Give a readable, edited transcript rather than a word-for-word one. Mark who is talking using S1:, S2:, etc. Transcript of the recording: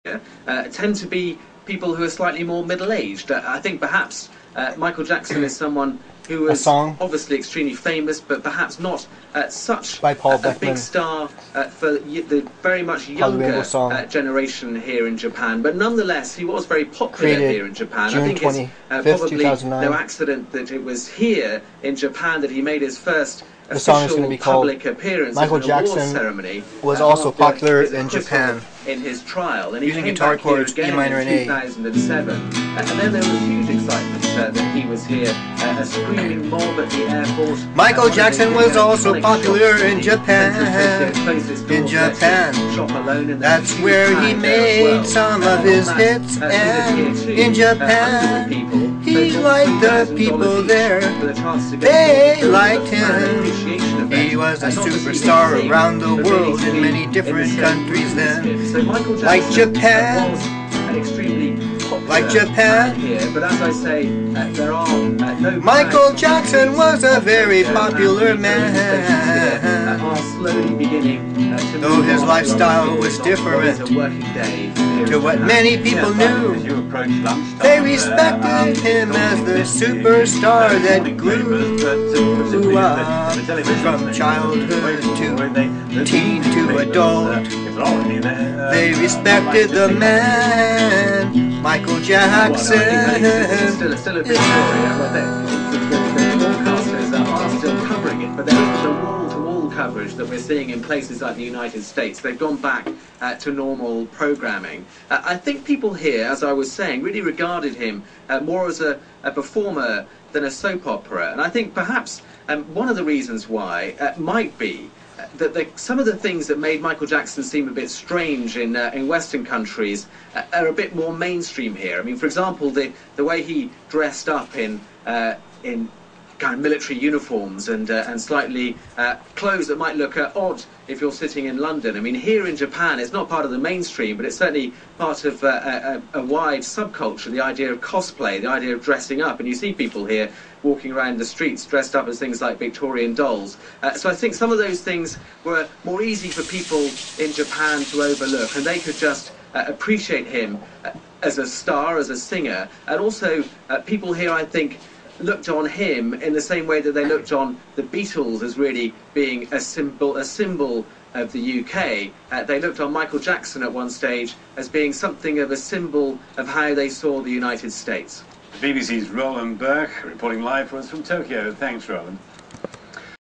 S1: tend to be people who are slightly more middle-aged. I think perhaps Michael Jackson is someone who was obviously extremely famous, but perhaps not such a big star for the very much younger generation here in Japan. But nonetheless, he was very popular here in Japan.
S2: June
S1: I think it's probably no accident that it was here in Japan that he made his first official public appearance
S2: Michael
S1: at an
S2: Jackson
S1: awards ceremony.
S2: Was also popular in Japan.
S1: In his trial, and he
S2: using
S1: came
S2: guitar
S1: back here
S2: chords
S1: again
S2: E minor
S1: in
S2: and A.
S1: 2007, and then there was huge excitement that he was here. A screaming mob at the airport.
S2: Michael Jackson was also popular in Japan. That's where he made some of his hits, and in Japan he liked the people there. They liked him. He was a superstar around the world in many different countries then. Like Japan, like Japan.
S1: But as I say, there are no.
S2: Michael Jackson was a very popular man. Though his lifestyle was different to what many people knew, they respected him as the superstar that grew up from childhood to teen to adult. They respected the man, Michael Jackson.
S1: Still a big story. The broadcasters are still covering it, but there isn't the wall-to-wall coverage that we're seeing in places like the United States. They've gone back to normal programming. I think people here, as I was saying, really regarded him more as a performer than a soap opera, and I think perhaps one of the reasons why might be that some of the things that made Michael Jackson seem a bit strange in Western countries are a bit more mainstream here. I mean, for example, the way he dressed up in kind of military uniforms and slightly clothes that might look odd if you're sitting in London. I mean, here in Japan, it's not part of the mainstream, but it's certainly part of a wide subculture, the idea of cosplay, the idea of dressing up. And you see people here walking around the streets dressed up as things like Victorian dolls. So I think some of those things were more easy for people in Japan to overlook, and they could just appreciate him as a star, as a singer. And also people here, I think, looked on him in the same way that they looked on the Beatles as really being a symbol of the UK. They looked on Michael Jackson at one stage as being something of a symbol of how they saw the United States.
S3: The BBC's Roland Burke reporting live for us from Tokyo. Thanks, Roland.